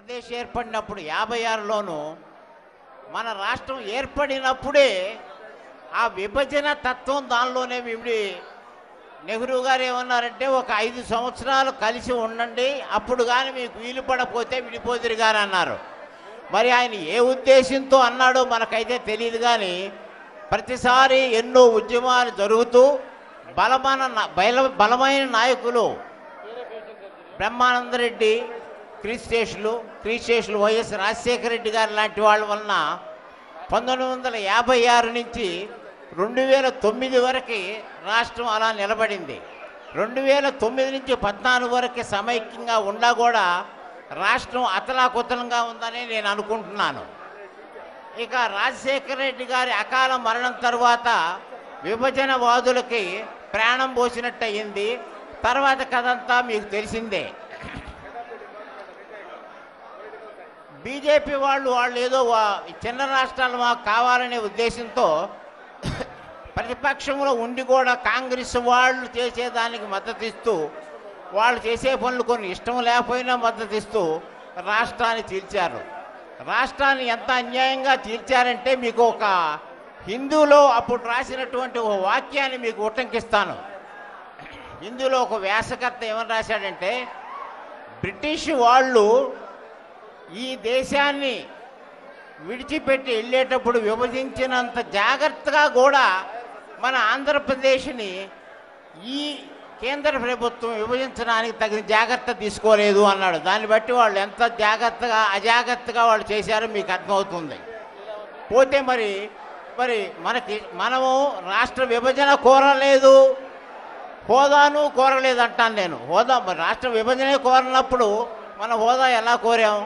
ఆంధ్రప్రదేశ్ ఏర్పడినప్పుడు 56లోనూ మన రాష్ట్రం ఏర్పడినప్పుడే ఆ విభజన తత్వం దానిలోనే విడి నెహ్రూ గారు ఏమన్నారంటే ఒక 5 సంవత్సరాలు కలిసి ఉండండి, అప్పుడు కానీ మీకు వీలు పడకపోతే విడిపోదురు కానీ అన్నారు. మరి ఆయన ఏ ఉద్దేశంతో అన్నాడో మనకైతే తెలియదు. కానీ ప్రతిసారి ఎన్నో ఉద్యమాలు జరుగుతూ బలమైన నాయకులు బ్రహ్మానందరెడ్డి, క్రీస్టేషులు వైఎస్ రాజశేఖర రెడ్డి గారు లాంటి వాళ్ళ వలన 1956 నుంచి 2009 వరకు రాష్ట్రం అలా నిలబడింది. 2009 నుంచి 14 వరకు సమైక్యంగా ఉన్నా కూడా రాష్ట్రం అతలాకుతలంగా ఉందని నేను అనుకుంటున్నాను. ఇక రాజశేఖర రెడ్డి గారి అకాల మరణం తర్వాత విభజనవాదులకి ప్రాణం పోసినట్టు అయింది. తర్వాత కథంతా మీకు తెలిసిందే. బీజేపీ వాళ్ళు ఏదో చిన్న రాష్ట్రాలు మాకు కావాలనే ఉద్దేశంతో ప్రతిపక్షంలో ఉండి కూడా కాంగ్రెస్ వాళ్ళు చేసేదానికి మద్దతు ఇస్తూ, వాళ్ళు చేసే పనులు కొన్ని ఇష్టం లేకపోయినా మద్దతు ఇస్తూ రాష్ట్రాన్ని చీల్చారు. రాష్ట్రాన్ని ఎంత అన్యాయంగా చీల్చారంటే మీకు ఒక హిందూలో అప్పుడు రాసినటువంటి ఒక వాక్యాన్ని మీకు ఉటంకిస్తాను. హిందూలో ఒక వ్యాసకర్త ఏమని రాశాడంటే, బ్రిటిష్ వాళ్ళు ఈ దేశాన్ని విడిచిపెట్టి వెళ్ళేటప్పుడు విభజించినంత జాగ్రత్తగా కూడా మన ఆంధ్రప్రదేశ్ని ఈ కేంద్ర ప్రభుత్వం విభజించడానికి తగిన జాగ్రత్త తీసుకోలేదు అన్నాడు. దాన్ని బట్టి వాళ్ళు ఎంత అజాగ్రత్తగా వాళ్ళు చేశారో మీకు అర్థమవుతుంది. పోతే మరి మనము రాష్ట్ర విభజన కోరలేదు, హోదాను కోరలేదు అంటాను నేను. రాష్ట్ర విభజనే కోరినప్పుడు మన హోదా ఎలా కోరాం?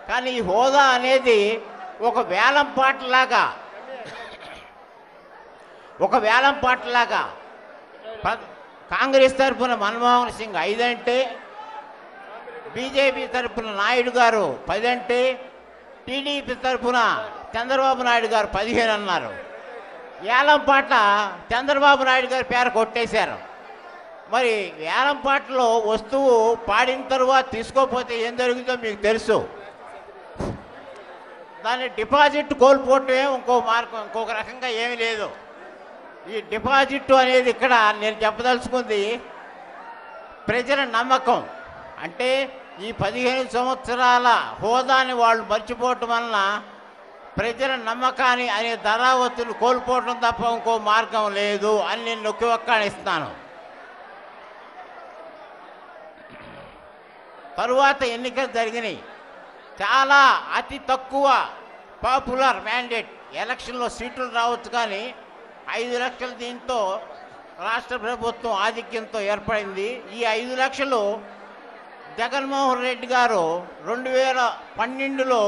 కానీ ఈ హోదా అనేది ఒక వేలం పాటలాగా కాంగ్రెస్ తరఫున మన్మోహన్ సింగ్ 5 అంటే, బీజేపీ తరఫున నాయుడు గారు 10 అంటే, టీడీపీ తరఫున చంద్రబాబు నాయుడు గారు 15 అన్నారు. వేలం పాట చంద్రబాబు నాయుడు గారి పేరు కొట్టేశారు. మరి వేలం పాటలో వస్తువు పాడిన తరువాత తీసుకోకపోతే ఏం జరుగుతుందో మీకు తెలుసు. దాన్ని డిపాజిట్ కోల్పోవటమే ఇంకొక రకంగా ఏమీ లేదు. ఈ డిపాజిట్ అనేది ఇక్కడ నేను చెప్పదలుచుకుంది ప్రజల నమ్మకం. అంటే ఈ 15 సంవత్సరాల హోదాని వాళ్ళు మర్చిపోవటం వలన ప్రజల నమ్మకాన్ని అనే ధరావతులు కోల్పోవటం తప్ప ఇంకో మార్గం లేదు అని నేను నొక్కి ఒక్కాడిస్తున్నాను. తరువాత ఎన్నికలు జరిగినాయి. చాలా అతి తక్కువ పాపులర్ మ్యాండేట్ ఎలక్షన్లో సీట్లు రావచ్చు, కానీ 5 లక్షలు దీంతో రాష్ట్ర ప్రభుత్వం ఆధిక్యంతో ఏర్పడింది. ఈ 5 లక్షలు జగన్మోహన్ రెడ్డి గారు 2012లో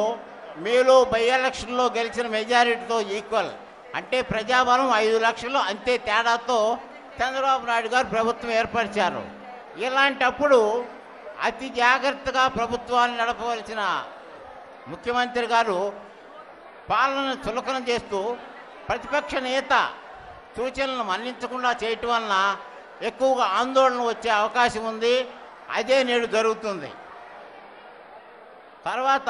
మేలో బై ఎలక్షన్లో గెలిచిన మెజారిటీతో ఈక్వల్. అంటే ప్రజాబలం 5 లక్షలు, అంతే తేడాతో చంద్రబాబు నాయుడు గారు ప్రభుత్వం ఏర్పరిచారు. ఇలాంటప్పుడు అతి జాగ్రత్తగా ప్రభుత్వాన్ని నడపవలసిన ముఖ్యమంత్రి గారు పాలనను చులకన చేస్తూ ప్రతిపక్ష నేత సూచనలను మన్నించకుండా చేయటం వలన ఎక్కువగా ఆందోళన వచ్చే అవకాశం ఉంది. అదే నేడు జరుగుతుంది. తర్వాత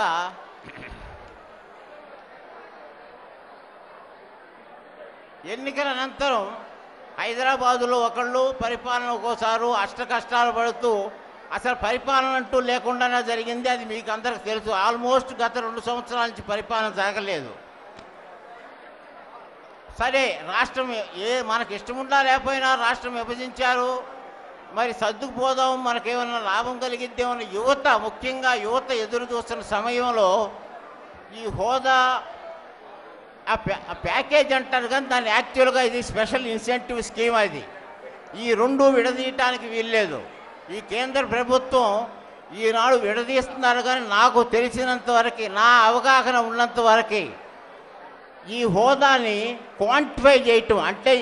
ఎన్నికల అనంతరం హైదరాబాదులో ఒకళ్ళు పరిపాలన ఒక్కోసారి అష్ట కష్టాలు పడుతూ అసలు పరిపాలన అంటూ లేకుండానే జరిగింది. అది మీకు అందరికి తెలుసు. ఆల్మోస్ట్ గత 2 సంవత్సరాల నుంచి పరిపాలన జరగలేదు. సరే, రాష్ట్రం మనకి ఇష్టం ఉండా లేకపోయినా రాష్ట్రం విభజించారు, మరి సర్దుకుపోదాం, మనకేమన్నా లాభం కలిగిద్దేమన్నా ముఖ్యంగా యువత ఎదురు చూస్తున్న సమయంలో ఈ హోదా ఆ ప్యాకేజ్ అంటారు, కానీ దాన్ని యాక్చువల్గా ఇది స్పెషల్ ఇన్సెంటివ్ స్కీమ్. అది ఈ 2 విడదీయటానికి వీల్లేదు. ఈ కేంద్ర ప్రభుత్వం ఈనాడు విడదీస్తున్నారు, కానీ నాకు తెలిసినంత వరకు, నా అవగాహన ఉన్నంత వరకు ఈ హోదాని క్వాంటిఫై చేయటం, అంటే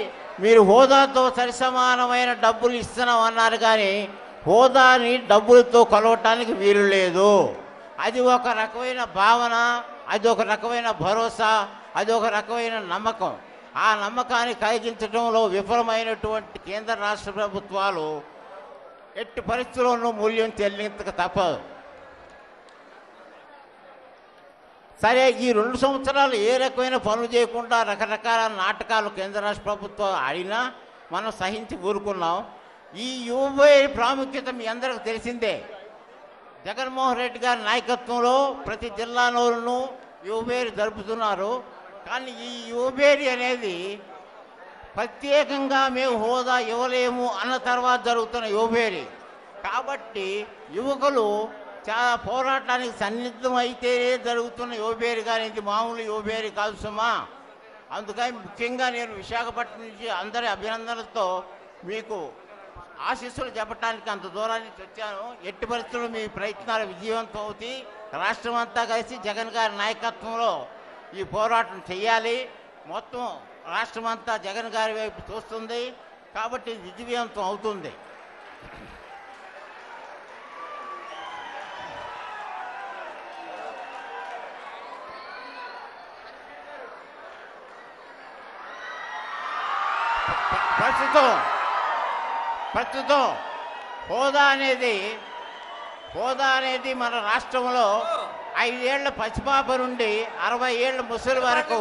మీరు హోదాతో సరిసమానమైన డబ్బులు ఇస్తున్నాం అన్నారు, కానీ హోదాని డబ్బులతో కొలవటానికి వీలు లేదు. అది ఒక రకమైన భావన, అది ఒక రకమైన భరోసా, అది ఒక రకమైన నమ్మకం. ఆ నమ్మకాన్ని కలిగించడంలో విఫలమైనటువంటి కేంద్ర రాష్ట్ర ప్రభుత్వాలు ఎట్టి పరిస్థితుల్లోనూ మూల్యం చెల్లించక తప్పదు. సరే, ఈ 2 సంవత్సరాలు ఏ రకమైన పనులు చేయకుండా రకరకాల నాటకాలు కేంద్ర రాష్ట్ర ప్రభుత్వం ఆడినా మనం సహించి ఊరుకున్నాం. ఈ యువబేరి ప్రాముఖ్యత మీ అందరికి తెలిసిందే. జగన్మోహన్ రెడ్డి గారి నాయకత్వంలో ప్రతి జిల్లాలోనూ యువబేరి జరుపుతున్నారు. కానీ ఈ యువబేరి అనేది ప్రత్యేకంగా మేము హోదా ఇవ్వలేము అన్న తర్వాత జరుగుతున్న యువబేరి కాబట్టి యువకులు చాలా పోరాటానికి సన్నిద్ధం అయితేనే జరుగుతున్న యువబేరి, కానీ ఇది మామూలు యువబేరి కాదు సుమా. అందుకని ముఖ్యంగా నేను విశాఖపట్నం నుంచి అందరి అభినందనలతో మీకు ఆశీస్సులు చెప్పడానికి అంత దూరానికి వచ్చాను. ఎట్టి పరిస్థితుల్లో మీ ప్రయత్నాలు విజయవంతం అవుతాయి. రాష్ట్రం అంతా కలిసి జగన్ గారి నాయకత్వంలో ఈ పోరాటం చేయాలి. మొత్తం రాష్ట్రం అంతా జగన్ గారి వైపు చూస్తుంది కాబట్టి విజయవంతం అవుతుంది. ప్రస్తుతం హోదా అనేది మన రాష్ట్రంలో 5 ఏళ్ల పసిపాప నుండి 60 ఏళ్ల ముసలి వరకు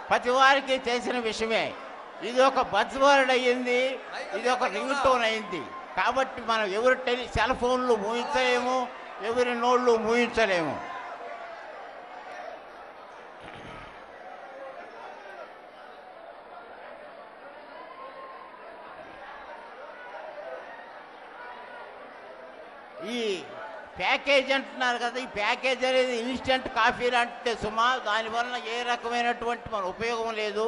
ప్రతి వారికి చేసిన విషయమే. ఇది ఒక బజ్వర్డ్ అయ్యింది, ఇది ఒక రింగ్ టోన్ అయింది. కాబట్టి మనం ఎవరి సెల్ ఫోన్లు మూయించలేము, ఎవరి నోళ్ళు మూయించలేము. ఈ ప్యాకేజ్ అంటున్నారు కదా, ఈ ప్యాకేజ్ అనేది ఇన్స్టెంట్ కాఫీ లాంటిదే సుమా. దానివల్ల ఏ రకమైనటువంటి మన ఉపయోగం లేదు.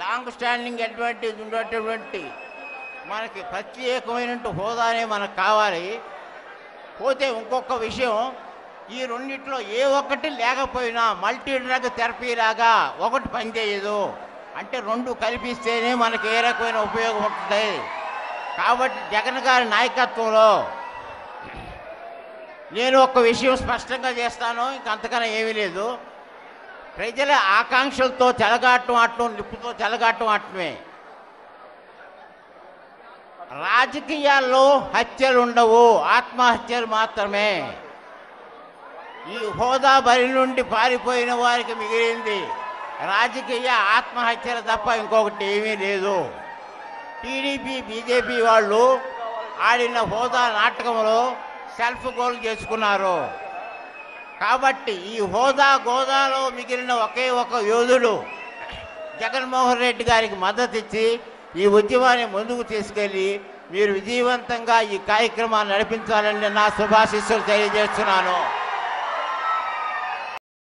లాంగ్ స్టాండింగ్ అడ్వాంటేజ్ ఉండేటువంటి మనకి ప్రత్యేకమైన హోదానే మనకు కావాలి. పోతే ఇంకొక విషయం, ఈ రెండిట్లో ఏ ఒక్కటి లేకపోయినా మల్టీ డ్రగ్ థెరపీ లాగా ఒకటి పనిచేయదు. అంటే 2 కల్పిస్తేనే మనకి ఏ రకమైన ఉపయోగం ఉంటుంది. కాబట్టి జగన్ గారి నాయకత్వంలో నేను ఒక విషయం స్పష్టంగా చేస్తాను, ఇంకంతకన్నా ఏమీ లేదు. ప్రజల ఆకాంక్షలతో చెలగాటం నిప్పుతో చెలగాటం ఆటమే. రాజకీయాల్లో హత్యలు ఉండవు, ఆత్మహత్యలు మాత్రమే. ఈ హోదా బరి నుండి పారిపోయిన వారికి మిగిలింది రాజకీయ ఆత్మహత్యలు తప్ప ఇంకొకటి ఏమీ లేదు. టీడీపీ బీజేపీ వాళ్ళు ఆడిన హోదా నాటకంలో సెల్ఫ్ గోల్ చేసుకున్నారు. కాబట్టి ఈ గోదాలో మిగిలిన ఒకే ఒక యోధుడు జగన్మోహన్ రెడ్డి గారికి మద్దతు ఇచ్చి ఈ ఉద్యమాన్ని ముందుకు తీసుకెళ్ళి మీరు విజయవంతంగా ఈ కార్యక్రమాన్ని నడిపించాలని నా శుభాశీస్సులు తెలియజేస్తున్నాను.